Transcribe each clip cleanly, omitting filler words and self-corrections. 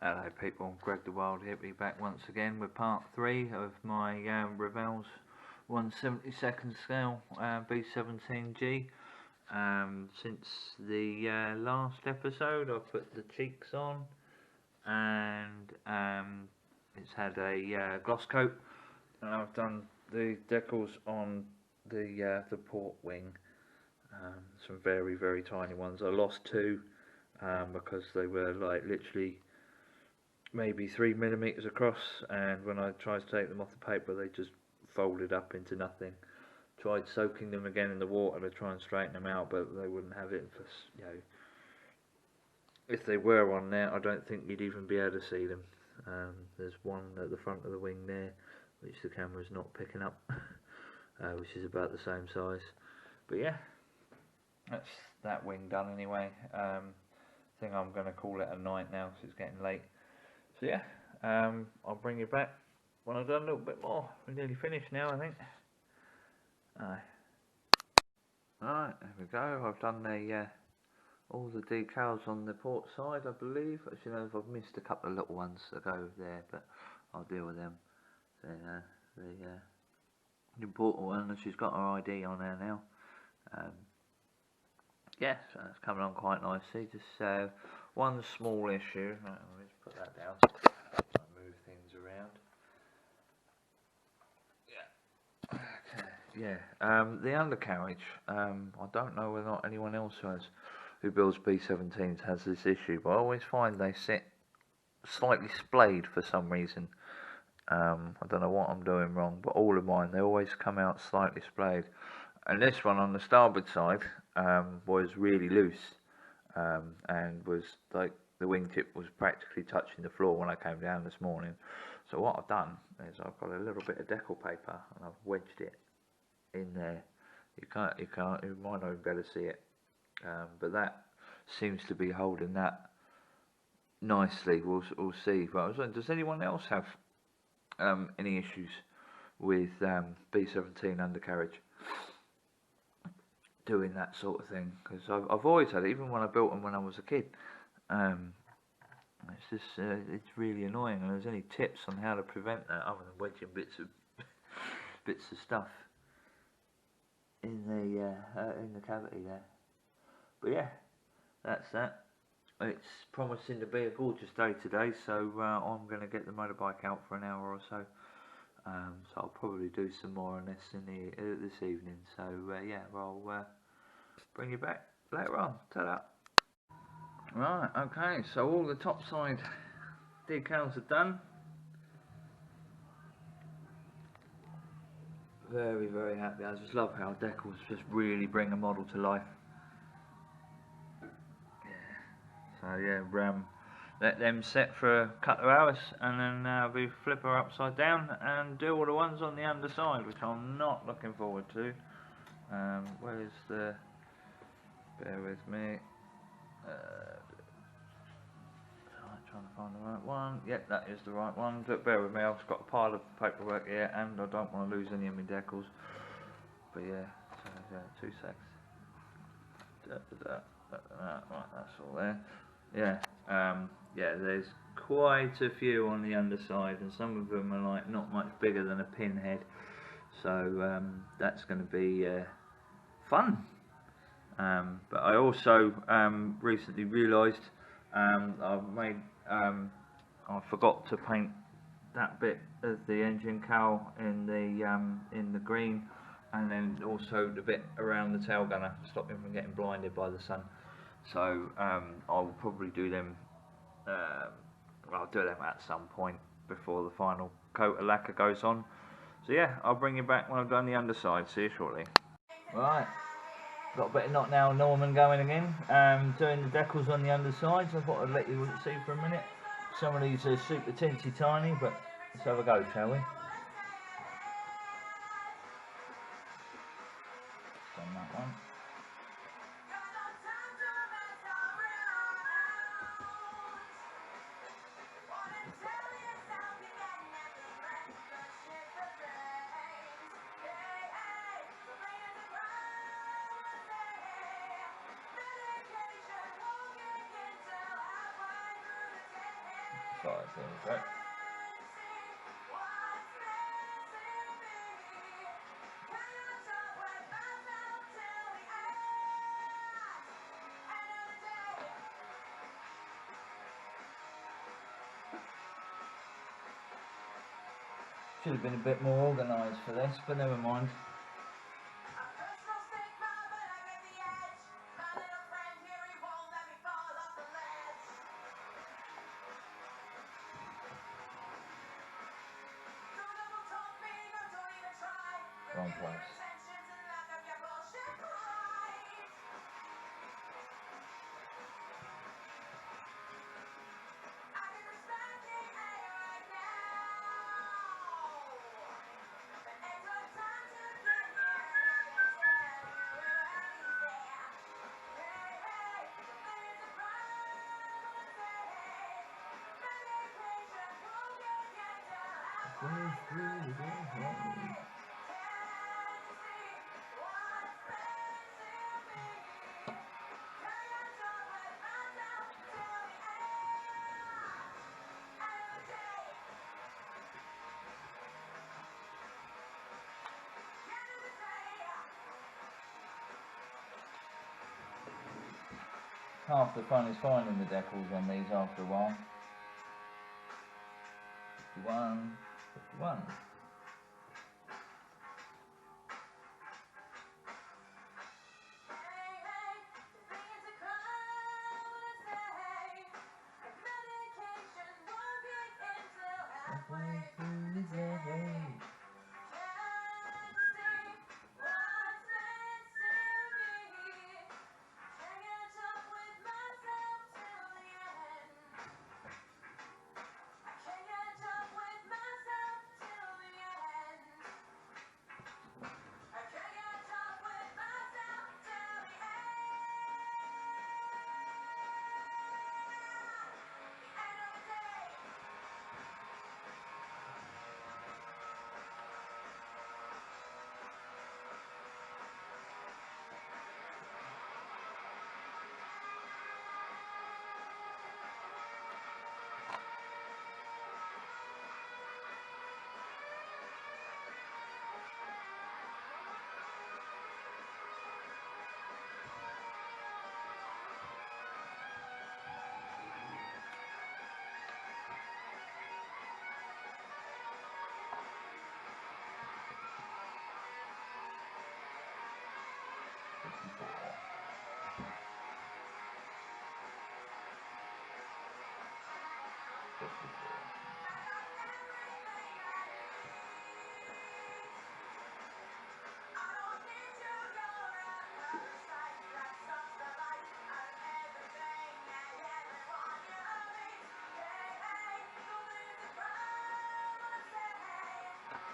Hello people, Greg the Wild Hippie back once again with part 3 of my Revell's 1/72 scale B17G. Since the last episode I put the cheeks on and it's had a gloss coat, and I've done the decals on the port wing, some very tiny ones. I lost two because they were like literally maybe 3mm across, and when I tried to take them off the paper they just folded up into nothing. Tried soaking them again in the water to try and straighten them out, but they wouldn't have it. For, you know, if they were on there, I don't think you'd even be able to see them. There's one at the front of the wing there which the camera's not picking up, which is about the same size. But yeah, that's that wing done anyway. I think I'm going to call it a night now because it's getting late. So yeah, I'll bring you back when I've done a little bit more. We're nearly finished now, I think. Alright, there we go. I've done the all the decals on the port side, I believe. Actually, no, I've missed a couple of little ones that go there, but I'll deal with them. So, the important one, she's got her ID on there now. Yeah, so that's coming on quite nicely. Just one small issue. Right, let's put that down. I'll move things around. Yeah. Okay. Yeah. The undercarriage. I don't know whether or not anyone else who builds B17s has this issue, but I always find they sit slightly splayed for some reason. I don't know what I'm doing wrong, but all of mine, they always come out slightly splayed. And this one on the starboard side was really loose, and was like the wingtip was practically touching the floor when I came down this morning. So what I've done is I've got a little bit of decal paper and I've wedged it in there. You might not even be able to see it, but that seems to be holding that nicely. We'll see. But does anyone else have any issues with B17 undercarriage doing that sort of thing? Because I've always had it, even when I built them when I was a kid. It's just it's really annoying, and there's any tips on how to prevent that other than wedging bits of stuff in the cavity there. But yeah, that's that. It's promising to be a gorgeous day today, so I'm going to get the motorbike out for an hour or so. So I'll probably do some more on this this evening. So yeah, I'll bring you back later on. Ta-da. Right, okay, so all the top side decals are done. Very happy. I just love how decals just really bring a model to life. Yeah. So yeah, let them set for a couple of hours, and then we flip her upside down and do all the ones on the underside, which I'm not looking forward to. Where's the... bear with me. Trying to find the right one. Yep, that is the right one. But bear with me, I've got a pile of paperwork here, and I don't want to lose any of my decals. But yeah, so yeah, 2 secs. Right, that's all there. Yeah, yeah, there's quite a few on the underside, and some of them are like not much bigger than a pinhead. So that's going to be fun. But I also recently realised I forgot to paint that bit of the engine cowl in the green, and then also the bit around the tail gunner to stop him from getting blinded by the sun. So I'll probably do them. I'll do them at some point before the final coat of lacquer goes on. So yeah, I'll bring you back when I've done the underside. See you shortly. Right. Got a bit of Not Now Norman going again, doing the decals on the undersides. I thought I'd let you see for a minute. Some of these are super teensy tiny, but let's have a go, shall we? Done that one. side, there we go. Should have been a bit more organised for this, but never mind. Wrong place. Half the fun is finding the decals on these after a while. 51, 51.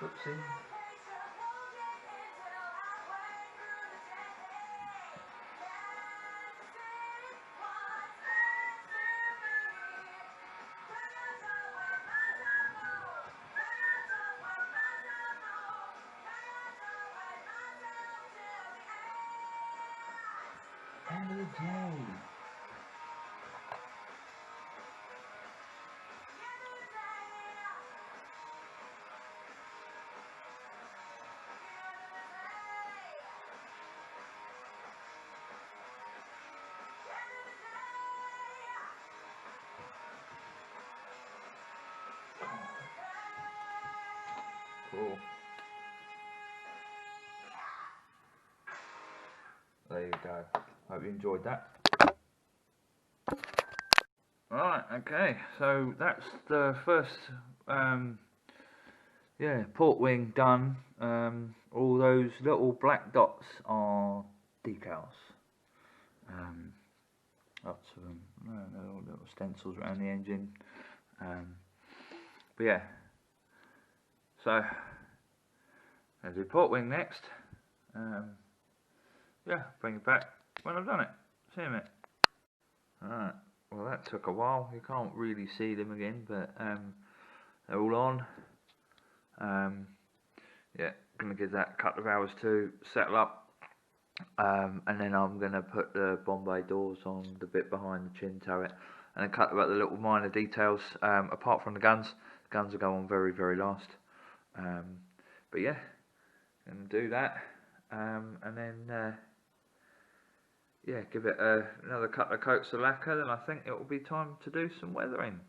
Whoopsie. End of the day. Cool. There you go. Hope you enjoyed that. Right, okay, so that's the first port wing done. All those little black dots are decals. Lots of them, little stencils around the engine. But yeah, so I'll do port wing next. Yeah, bring it back when I've done it. See you in a minute. Alright, well that took a while. You can't really see them again, but they're all on. Yeah, gonna give that a couple of hours to settle up, and then I'm gonna put the Bombay doors on the bit behind the chin turret. and then cut about the little minor details. Apart from the guns will go on very, very last. But yeah, gonna do that, and then yeah, give it another couple of coats of lacquer. Then I think it will be time to do some weathering.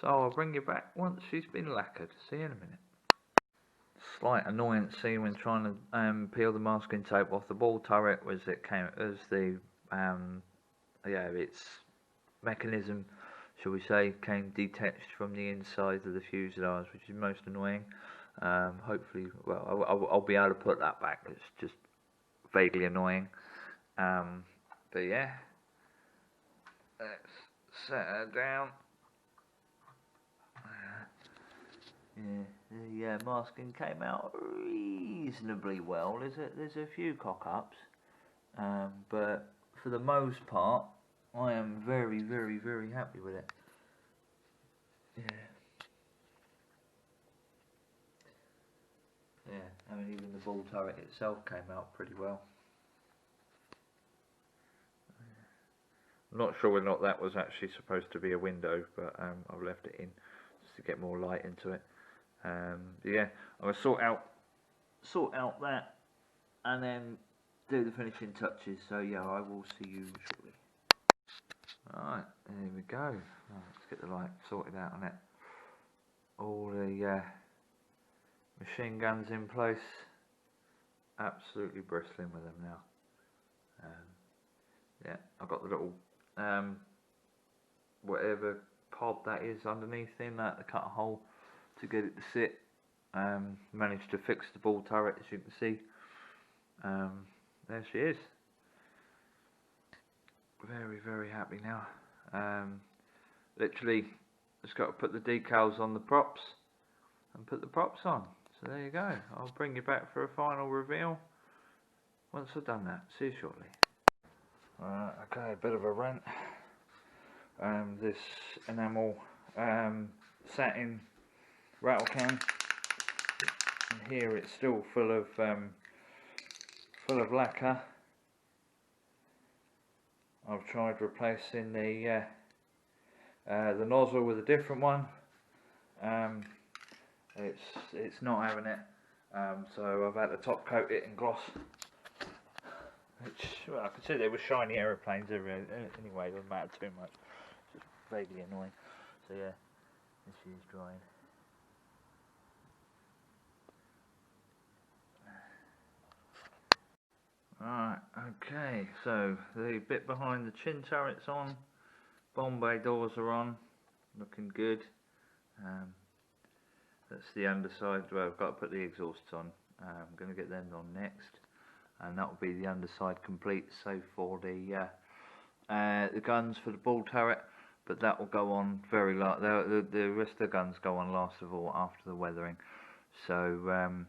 So I'll bring you back once she's been lacquered. See you in a minute. Slight annoyance when trying to peel the masking tape off the ball turret was the its mechanism, shall we say, came detached from the inside of the fuselage, which is most annoying. Hopefully, well, I'll be able to put that back. It's just vaguely annoying. But yeah, let's set her down. Yeah, the masking came out reasonably well. There's a few cock-ups, but for the most part, I am very, very, very happy with it. Yeah, I mean, even the ball turret itself came out pretty well. I'm not sure whether or not that was actually supposed to be a window, but I've left it in just to get more light into it. Yeah, I'm gonna sort out that and then do the finishing touches. So yeah, I will see you shortly. Alright, there we go. Right, let's get the light sorted out on it. All the machine guns in place. Absolutely bristling with them now. Yeah, I've got the little whatever pod that is underneath in that, to cut a hole to get it to sit. Managed to fix the ball turret, as you can see. There she is. Very, very happy now. Literally just got to put the decals on the props and put the props on. So there you go. I'll bring you back for a final reveal once I've done that. See you shortly. Alright, okay, a bit of a rant. This enamel satin rattle can, and here it's still full of lacquer. I've tried replacing the nozzle with a different one. It's not having it, so I've had to top coat it in gloss, which, well, I could see there were shiny aeroplanes everywhere. Anyway, it doesn't matter too much. It's just vaguely annoying. So yeah, this is drying. Alright, okay, so the bit behind the chin turret's on, bomb bay doors are on, looking good. That's the underside. Well, I've got to put the exhausts on. I'm going to get them on next, and that will be the underside complete, save for the guns for the ball turret, but that will go on very last. The rest of the guns go on last of all after the weathering. So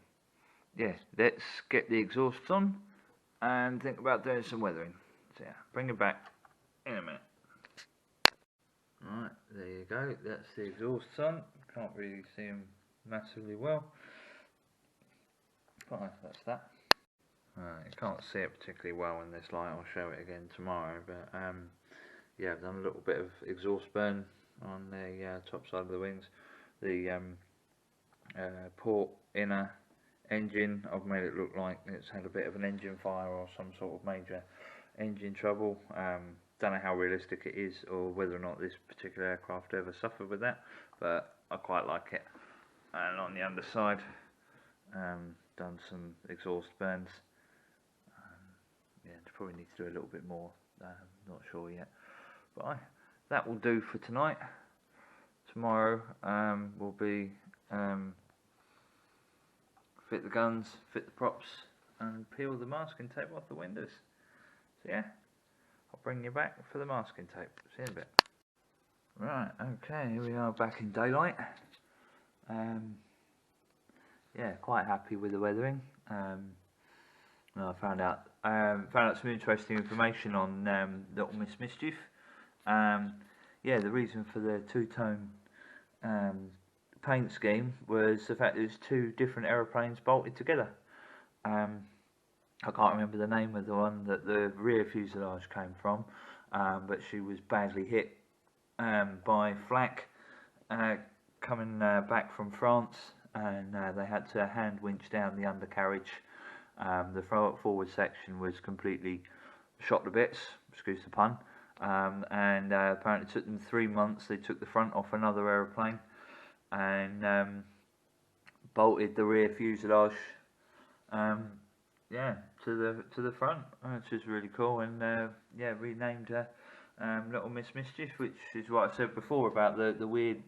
yeah, let's get the exhausts on and think about doing some weathering. So yeah, bring it back in a minute. Right, there you go, that's the exhausts on. Can't really see them massively well, but that's that. You can't see it particularly well in this light. I'll show it again tomorrow, but yeah, I've done a little bit of exhaust burn on the top side of the wings. The port inner engine, I've made it look like it's had a bit of an engine fire or some sort of major engine trouble. Don't know how realistic it is, or whether or not this particular aircraft ever suffered with that, but I quite like it. And on the underside, done some exhaust burns. Yeah, probably need to do a little bit more, not sure yet, but that will do for tonight. Tomorrow will be fit the guns, fit the props, and peel the masking tape off the windows. So yeah, I'll bring you back for the masking tape. See you in a bit. Right, okay, here we are back in daylight. Yeah, quite happy with the weathering. I found out some interesting information on Little Miss Mischief. Yeah, the reason for the two-tone paint scheme was the fact that there's two different aeroplanes bolted together. I can't remember the name of the one that the rear fuselage came from, but she was badly hit by flak coming back from France, and they had to hand winch down the undercarriage. The forward section was completely shot to bits, excuse the pun, and apparently it took them 3 months. They took the front off another aeroplane and bolted the rear fuselage yeah, to the front, which is really cool, and yeah, renamed her Little Miss Mischief, which is what I said before about the weird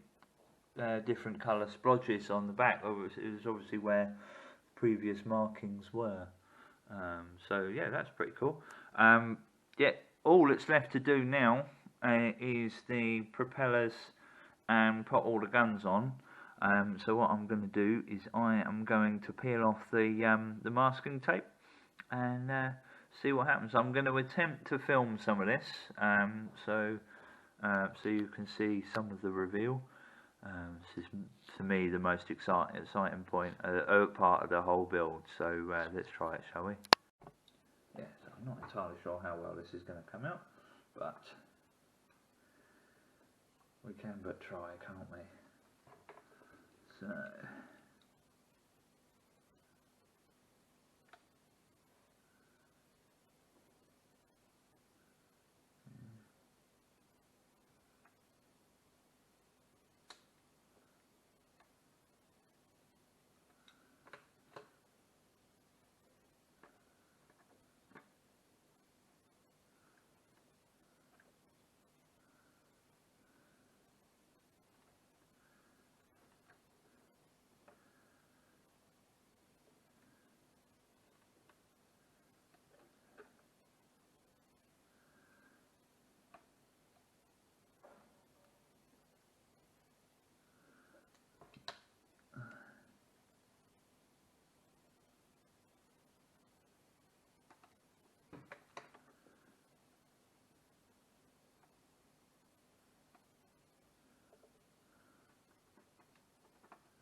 different colour splodges on the back. It was obviously where previous markings were. So yeah, that's pretty cool. Yeah, all that's left to do now is the propellers and put all the guns on. So what I'm going to do is I am going to peel off the masking tape and see what happens. I'm going to attempt to film some of this, so you can see some of the reveal. This is, to me, the most exciting point, part of the whole build. So let's try it, shall we? Yeah, so I'm not entirely sure how well this is going to come out, but we can but try, can't we? So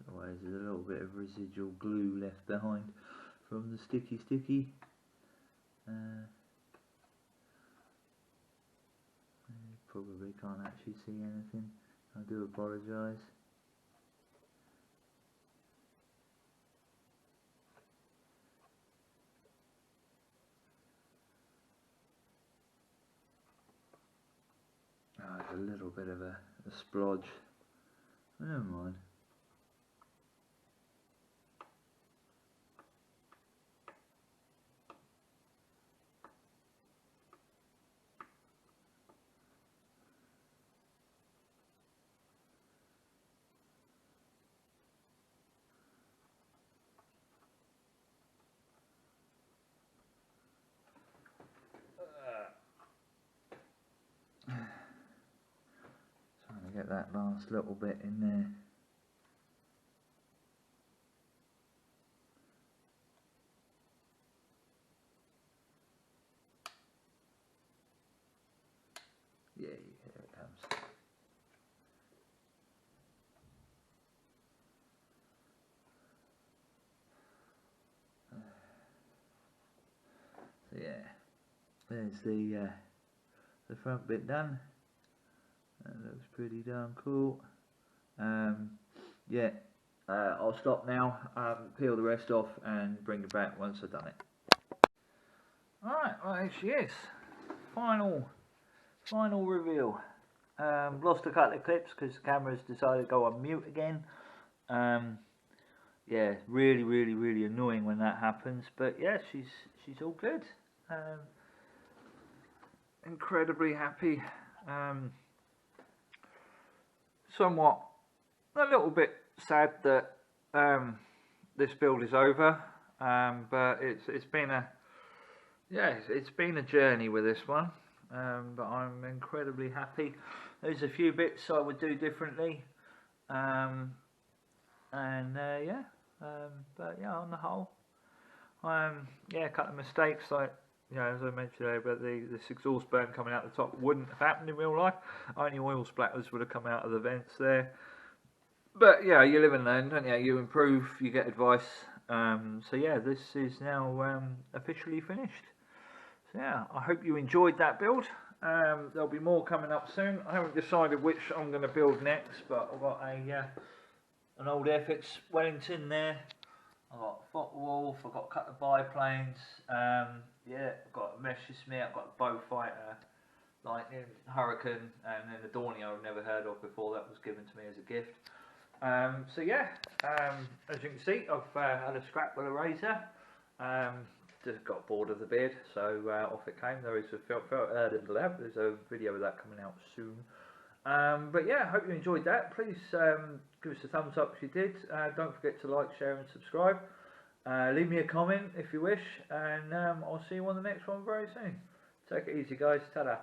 otherwise there's a little bit of residual glue left behind from the sticky. Probably can't actually see anything. I do apologise. There's a little bit of a splodge. Never mind. Trying to get that last little bit in there. Yeah, here it comes. So yeah, there's the front bit done. That looks pretty darn cool. Yeah, I'll stop now, peel the rest off and bring it back once I've done it. Alright, well here she is. Final reveal. Lost a couple of clips because the camera's decided to go on mute again. Yeah, really annoying when that happens, but yeah, she's all good. Incredibly happy. Somewhat a little bit sad that this build is over, but it's been a journey with this one, but I'm incredibly happy. There's a few bits I would do differently, yeah, but yeah, on the whole, yeah, a couple of mistakes, like, you know, as I mentioned earlier, but this exhaust burn coming out the top wouldn't have happened in real life. Only oil splatters would have come out of the vents there. But yeah, you live and learn, don't you? You improve, you get advice. So yeah, this is now officially finished. So yeah, I hope you enjoyed that build. There'll be more coming up soon. I haven't decided which I'm going to build next, but I've got an old Airfix Wellington there. I've got a Focke-Wulf, I've got a couple of biplanes, yeah, I've got a Messerschmitt, I've got a Beaufighter, Lightning, Hurricane, and then the Dornier I've never heard of before. That was given to me as a gift. So yeah, as you can see, I've had a scrap with a razor. Just got bored of the beard, so off it came. There's a video of that coming out soon. But yeah, I hope you enjoyed that. Please give us a thumbs up if you did. Don't forget to like, share and subscribe. Leave me a comment if you wish, and I'll see you on the next one very soon. Take it easy guys, ta-da.